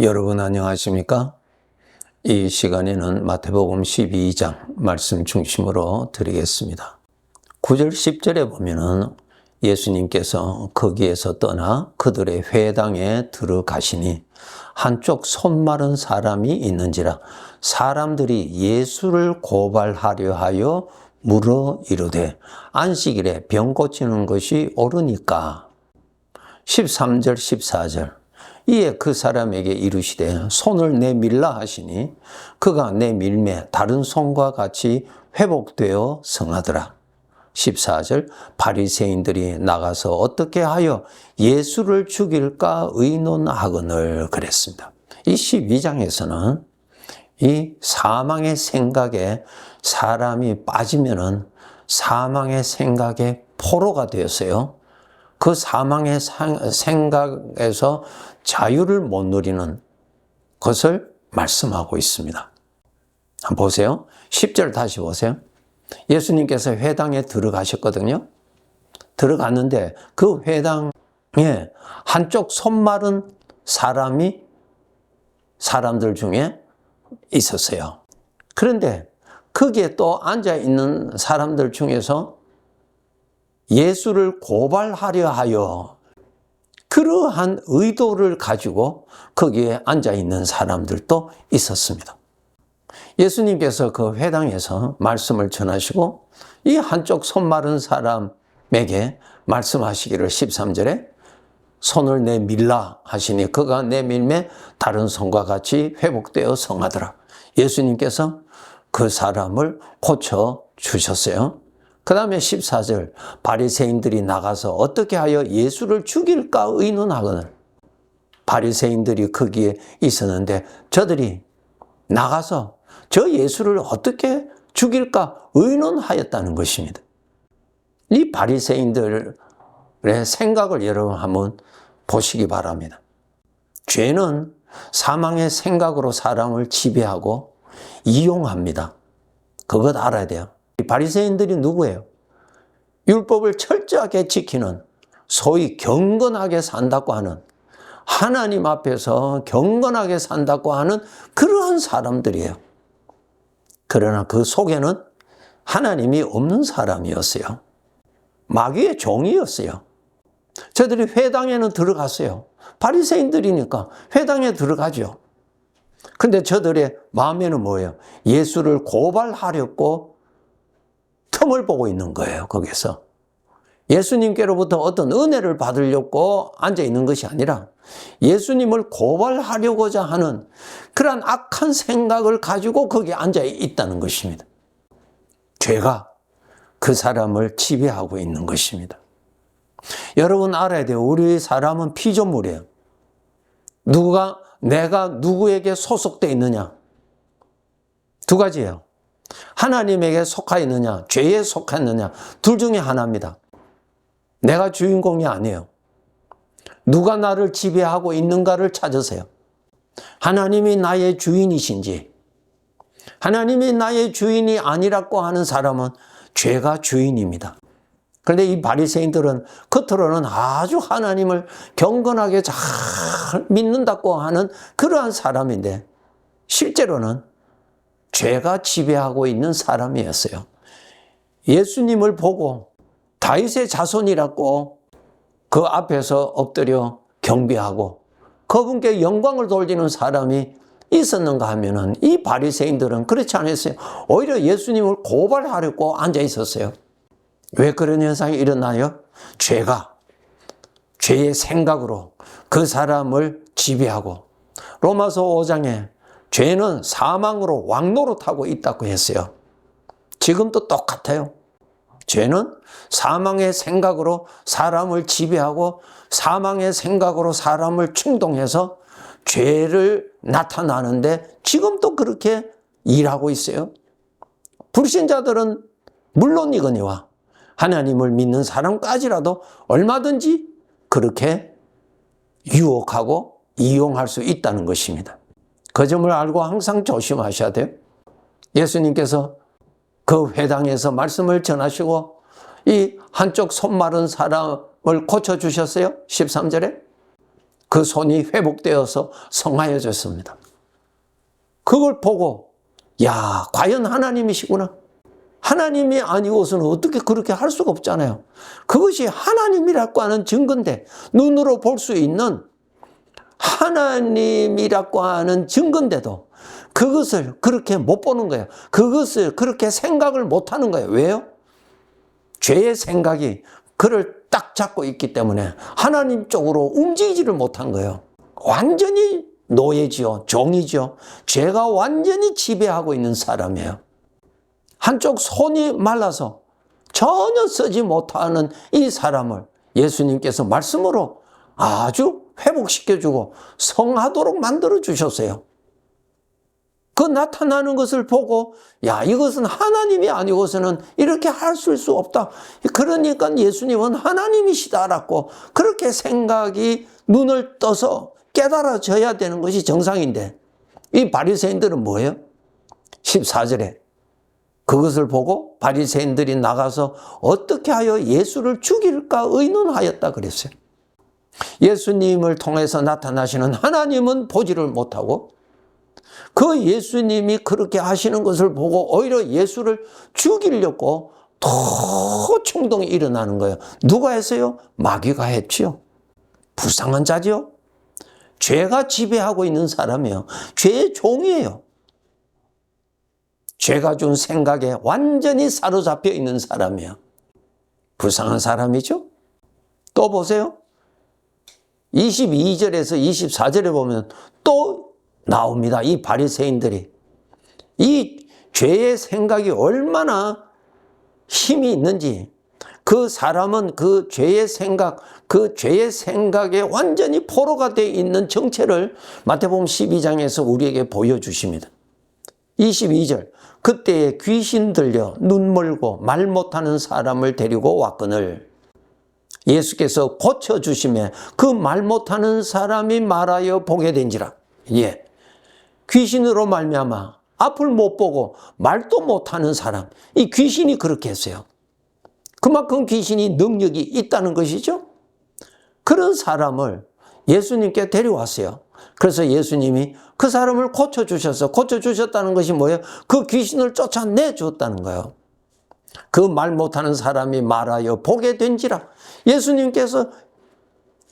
여러분 안녕하십니까? 이 시간에는 마태복음 12장 말씀 중심으로 드리겠습니다. 9절 10절에 보면은 예수님께서 거기에서 떠나 그들의 회당에 들어가시니 한쪽 손 마른 사람이 있는지라 사람들이 예수를 고발하려 하여 물어 이르되 안식일에 병 고치는 것이 옳으니까. 13절 14절 이에 그 사람에게 이르시되 손을 내밀라 하시니 그가 내밀매 다른 손과 같이 회복되어 성하더라. 14절 바리새인들이 나가서 어떻게 하여 예수를 죽일까 의논하거늘 그랬습니다. 이 12장에서는 이 사망의 생각에 사람이 빠지면은 사망의 생각에 포로가 되었어요. 그 사망의 생각에서 자유를 못 누리는 것을 말씀하고 있습니다. 한번 보세요. 10절 다시 보세요. 예수님께서 회당에 들어가셨거든요. 들어갔는데 그 회당에 한쪽 손 마른 사람이 사람들 중에 있었어요. 그런데 거기에 또 앉아있는 사람들 중에서 예수를 고발하려 하여 그러한 의도를 가지고 거기에 앉아있는 사람들도 있었습니다. 예수님께서 그 회당에서 말씀을 전하시고 이 한쪽 손 마른 사람에게 말씀하시기를 13절에 손을 내밀라 하시니 그가 내밀매 다른 손과 같이 회복되어 성하더라. 예수님께서 그 사람을 고쳐주셨어요. 그 다음에 14절 바리새인들이 나가서 어떻게 하여 예수를 죽일까 의논하거늘. 바리새인들이 거기에 있었는데 저들이 나가서 저 예수를 어떻게 죽일까 의논하였다는 것입니다. 이 바리새인들의 생각을 여러분 한번 보시기 바랍니다. 죄는 사망의 생각으로 사람을 지배하고 이용합니다. 그것 알아야 돼요. 이 바리새인들이 누구예요? 율법을 철저하게 지키는 소위 경건하게 산다고 하는 하나님 앞에서 경건하게 산다고 하는 그러한 사람들이에요. 그러나 그 속에는 하나님이 없는 사람이었어요. 마귀의 종이었어요. 저들이 회당에는 들어갔어요. 바리새인들이니까 회당에 들어가죠. 근데 저들의 마음에는 뭐예요? 예수를 고발하려고 틈을 보고 있는 거예요. 거기서 예수님께로부터 어떤 은혜를 받으려고 앉아있는 것이 아니라 예수님을 고발하려고자 하는 그러한 악한 생각을 가지고 거기에 앉아있다는 것입니다. 죄가 그 사람을 지배하고 있는 것입니다. 여러분 알아야 돼요. 우리 사람은 피조물이에요. 내가 누구에게 소속되어 있느냐? 두 가지예요. 하나님에게 속하 있느냐, 죄에 속했느냐, 둘 중에 하나입니다. 내가 주인공이 아니에요. 누가 나를 지배하고 있는가를 찾으세요. 하나님이 나의 주인이신지, 하나님이 나의 주인이 아니라고 하는 사람은 죄가 주인입니다. 그런데 이 바리새인들은 겉으로는 아주 하나님을 경건하게 잘 믿는다고 하는 그러한 사람인데 실제로는 죄가 지배하고 있는 사람이었어요. 예수님을 보고 다윗의 자손이라고 그 앞에서 엎드려 경배하고 그분께 영광을 돌리는 사람이 있었는가 하면은 이 바리새인들은 그렇지 않았어요. 오히려 예수님을 고발하려고 앉아 있었어요. 왜 그런 현상이 일어나요? 죄의 생각으로 그 사람을 지배하고 로마서 5장에 죄는 사망으로 왕노릇하고 있다고 했어요. 지금도 똑같아요. 죄는 사망의 생각으로 사람을 지배하고 사망의 생각으로 사람을 충동해서 죄를 나타나는데 지금도 그렇게 일하고 있어요. 불신자들은 물론이거니와 하나님을 믿는 사람까지라도 얼마든지 그렇게 유혹하고 이용할 수 있다는 것입니다. 그 점을 알고 항상 조심하셔야 돼요. 예수님께서 그 회당에서 말씀을 전하시고 이 한쪽 손 마른 사람을 고쳐주셨어요. 13절에. 그 손이 회복되어서 성하여졌습니다. 그걸 보고 야, 과연 하나님이시구나. 하나님이 아니고서는 어떻게 그렇게 할 수가 없잖아요. 그것이 하나님이라고 하는 증거인데, 눈으로 볼 수 있는 하나님이라고 하는 증거인데도 그것을 그렇게 못 보는 거예요. 그것을 그렇게 생각을 못 하는 거예요. 왜요? 죄의 생각이 그를 딱 잡고 있기 때문에 하나님 쪽으로 움직이지를 못한 거예요. 완전히 노예지요. 종이죠. 죄가 완전히 지배하고 있는 사람이에요. 한쪽 손이 말라서 전혀 쓰지 못하는 이 사람을 예수님께서 말씀으로 아주 회복시켜주고 성하도록 만들어 주셨어요. 그 나타나는 것을 보고 야, 이것은 하나님이 아니고서는 이렇게 할 수 없다. 그러니까 예수님은 하나님이시다라고 그렇게 생각이 눈을 떠서 깨달아져야 되는 것이 정상인데, 이 바리새인들은 뭐예요? 14절에 그것을 보고 바리새인들이 나가서 어떻게 하여 예수를 죽일까 의논하였다 그랬어요. 예수님을 통해서 나타나시는 하나님은 보지를 못하고 그 예수님이 그렇게 하시는 것을 보고 오히려 예수를 죽이려고 더 충동이 일어나는 거예요. 누가 했어요? 마귀가 했지요. 불쌍한 자죠. 죄가 지배하고 있는 사람이에요. 죄의 종이에요. 죄가 준 생각에 완전히 사로잡혀 있는 사람이에요. 불쌍한 사람이죠. 또 보세요. 22절에서 24절에 보면 또 나옵니다. 이 바리새인들이 이 죄의 생각이 얼마나 힘이 있는지, 그 사람은 그 죄의 생각, 그 죄의 생각에 완전히 포로가 되어 있는 정체를 마태복음 12장에서 우리에게 보여주십니다. 22절, 그때에 귀신 들려 눈 멀고 말 못하는 사람을 데리고 왔거늘 예수께서 고쳐주시며 그 말 못하는 사람이 말하여 보게 된지라. 예, 귀신으로 말미암아 앞을 못 보고 말도 못하는 사람, 이 귀신이 그렇게 했어요. 그만큼 귀신이 능력이 있다는 것이죠. 그런 사람을 예수님께 데려왔어요. 그래서 예수님이 그 사람을 고쳐주셔서, 고쳐주셨다는 것이 뭐예요? 그 귀신을 쫓아내줬다는 거예요. 그 말 못하는 사람이 말하여 보게 된지라. 예수님께서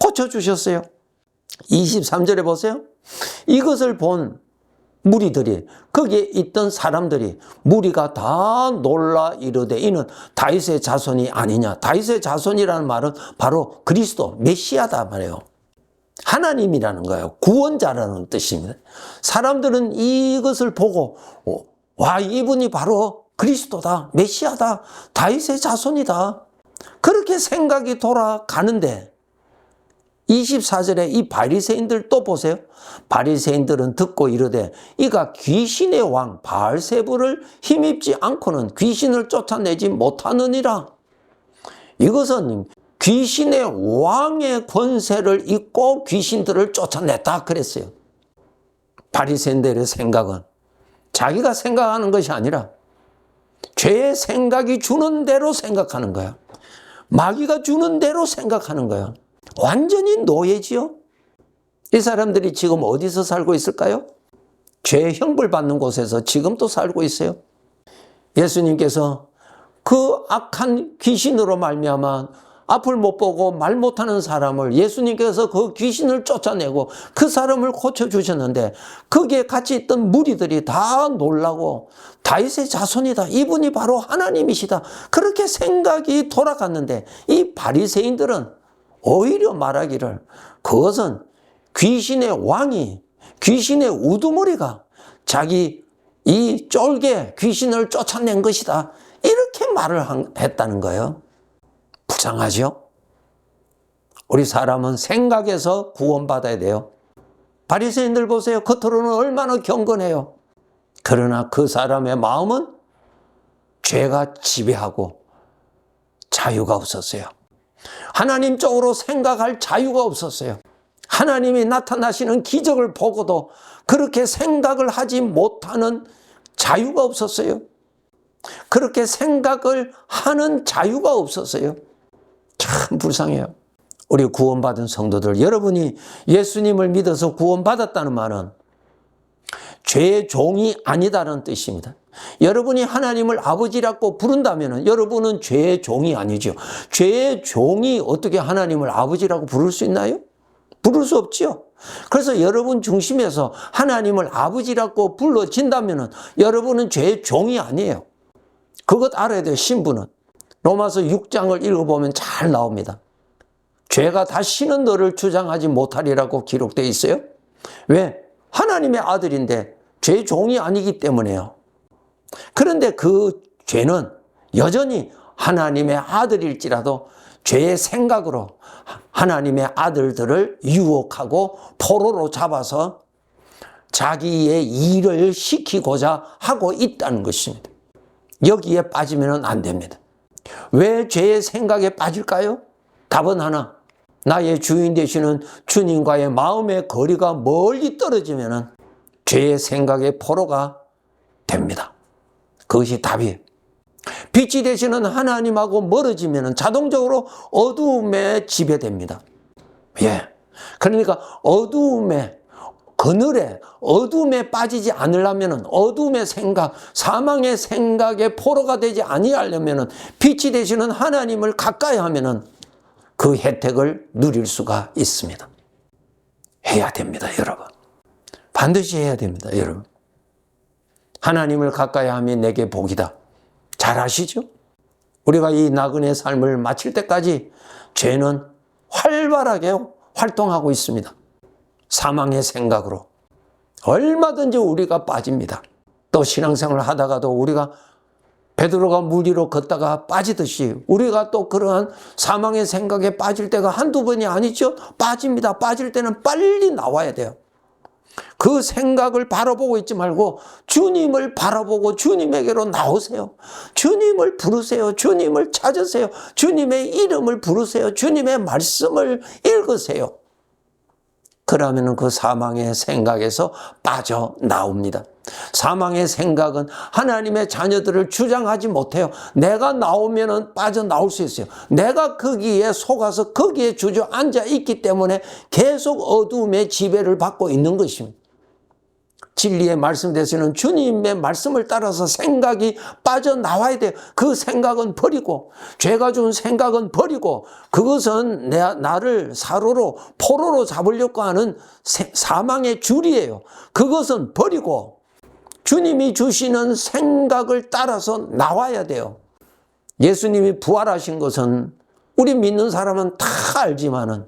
고쳐주셨어요. 23절에 보세요. 이것을 본 무리들이, 거기에 있던 사람들이, 무리가 다 놀라 이르되 이는 다윗의 자손이 아니냐. 다윗의 자손이라는 말은 바로 그리스도, 메시아다 말이에요. 하나님이라는 거예요. 구원자라는 뜻입니다. 사람들은 이것을 보고 와, 이분이 바로 그리스도다, 메시아다, 다윗의 자손이다, 그렇게 생각이 돌아가는데 24절에 이 바리새인들 또 보세요. 바리새인들은 듣고 이르되 이가 귀신의 왕 바알세불을 힘입지 않고는 귀신을 쫓아내지 못하느니라. 이것은 귀신의 왕의 권세를 잇고 귀신들을 쫓아냈다 그랬어요. 바리새인들의 생각은 자기가 생각하는 것이 아니라 죄의 생각이 주는 대로 생각하는 거야. 마귀가 주는 대로 생각하는 거야. 완전히 노예지요. 이 사람들이 지금 어디서 살고 있을까요? 죄의 형벌 받는 곳에서 지금도 살고 있어요. 예수님께서 그 악한 귀신으로 말미암아 앞을 못 보고 말 못하는 사람을 예수님께서 그 귀신을 쫓아내고 그 사람을 고쳐주셨는데 거기에 같이 있던 무리들이 다 놀라고 다윗의 자손이다, 이분이 바로 하나님이시다, 그렇게 생각이 돌아갔는데 이 바리새인들은 오히려 말하기를 그것은 귀신의 왕이, 귀신의 우두머리가 자기 이 쫄개 귀신을 쫓아낸 것이다, 이렇게 말을 했다는 거예요. 불쌍하죠? 우리 사람은 생각에서 구원받아야 돼요. 바리새인들 보세요. 겉으로는 얼마나 경건해요. 그러나 그 사람의 마음은 죄가 지배하고 자유가 없었어요. 하나님 쪽으로 생각할 자유가 없었어요. 하나님이 나타나시는 기적을 보고도 그렇게 생각을 하지 못하는 자유가 없었어요. 그렇게 생각을 하는 자유가 없었어요. 참 불쌍해요. 우리 구원받은 성도들, 여러분이 예수님을 믿어서 구원받았다는 말은 죄의 종이 아니다라는 뜻입니다. 여러분이 하나님을 아버지라고 부른다면 여러분은 죄의 종이 아니죠. 죄의 종이 어떻게 하나님을 아버지라고 부를 수 있나요? 부를 수 없지요. 그래서 여러분 중심에서 하나님을 아버지라고 불러진다면 여러분은 죄의 종이 아니에요. 그것 알아야 돼요. 신분은. 로마서 6장을 읽어보면 잘 나옵니다. 죄가 다시는 너를 주장하지 못하리라고 기록되어 있어요. 왜? 하나님의 아들인데 죄의 종이 아니기 때문에요. 그런데 그 죄는 여전히 하나님의 아들일지라도 죄의 생각으로 하나님의 아들들을 유혹하고 포로로 잡아서 자기의 일을 시키고자 하고 있다는 것입니다. 여기에 빠지면 안 됩니다. 왜 죄의 생각에 빠질까요? 답은 하나. 나의 주인 되시는 주님과의 마음의 거리가 멀리 떨어지면 죄의 생각의 포로가 됩니다. 그것이 답이에요. 빛이 되시는 하나님하고 멀어지면 자동적으로 어두움에 지배됩니다. 예. 그러니까 어두움에, 그늘에, 어두움에 빠지지 않으려면 어두움의 생각, 사망의 생각에 포로가 되지 아니하려면 빛이 되시는 하나님을 가까이 하면 그 혜택을 누릴 수가 있습니다. 해야 됩니다, 여러분. 반드시 해야 됩니다, 여러분. 하나님을 가까이 하면 내게 복이다. 잘 아시죠? 우리가 이 나그네 삶을 마칠 때까지 죄는 활발하게 활동하고 있습니다. 사망의 생각으로. 얼마든지 우리가 빠집니다. 또 신앙생활을 하다가도 우리가 베드로가 물 위로 걷다가 빠지듯이 우리가 또 그러한 사망의 생각에 빠질 때가 한두 번이 아니죠. 빠집니다. 빠질 때는 빨리 나와야 돼요. 그 생각을 바라보고 있지 말고 주님을 바라보고 주님에게로 나오세요. 주님을 부르세요. 주님을 찾으세요. 주님의 이름을 부르세요. 주님의 말씀을 읽으세요. 그러면 그 사망의 생각에서 빠져나옵니다. 사망의 생각은 하나님의 자녀들을 주장하지 못해요. 내가 나오면 빠져나올 수 있어요. 내가 거기에 속아서 거기에 주저앉아 있기 때문에 계속 어두움의 지배를 받고 있는 것입니다. 진리의 말씀 되시는 주님의 말씀을 따라서 생각이 빠져나와야 돼요. 그 생각은 버리고, 죄가 준 생각은 버리고, 그것은 나를 사로로, 포로로 잡으려고 하는 사망의 줄이에요. 그것은 버리고 주님이 주시는 생각을 따라서 나와야 돼요. 예수님이 부활하신 것은 우리 믿는 사람은 다 알지만은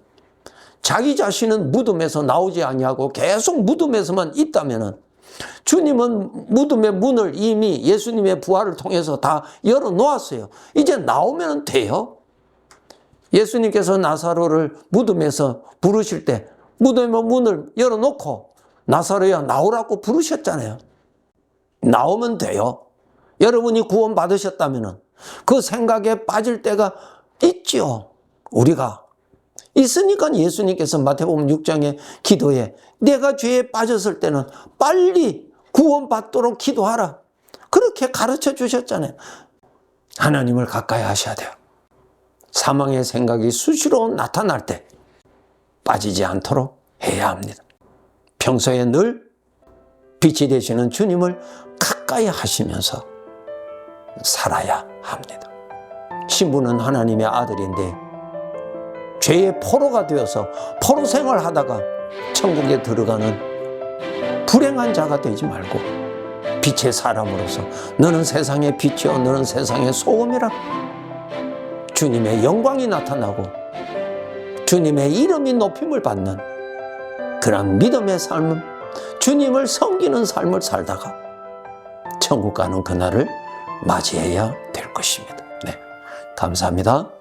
자기 자신은 무덤에서 나오지 아니하고 계속 무덤에서만 있다면은 주님은 무덤의 문을 이미 예수님의 부활을 통해서 다 열어놓았어요. 이제 나오면 돼요. 예수님께서 나사로를 무덤에서 부르실 때 무덤의 문을 열어놓고 나사로야 나오라고 부르셨잖아요. 나오면 돼요. 여러분이 구원받으셨다면 그 생각에 빠질 때가 있죠. 우리가. 있으니까 예수님께서 마태복음 6장의 기도에 내가 죄에 빠졌을 때는 빨리 구원받도록 기도하라. 그렇게 가르쳐 주셨잖아요. 하나님을 가까이 하셔야 돼요. 사망의 생각이 수시로 나타날 때 빠지지 않도록 해야 합니다. 평소에 늘 빛이 되시는 주님을 가까이 하시면서 살아야 합니다. 신부는 하나님의 아들인데 죄의 포로가 되어서 포로 생활하다가 천국에 들어가는 불행한 자가 되지 말고 빛의 사람으로서 너는 세상의 빛이요 너는 세상의 소금이라 주님의 영광이 나타나고 주님의 이름이 높임을 받는 그런 믿음의 삶은 주님을 섬기는 삶을 살다가 천국 가는 그날을 맞이해야 될 것입니다. 네, 감사합니다.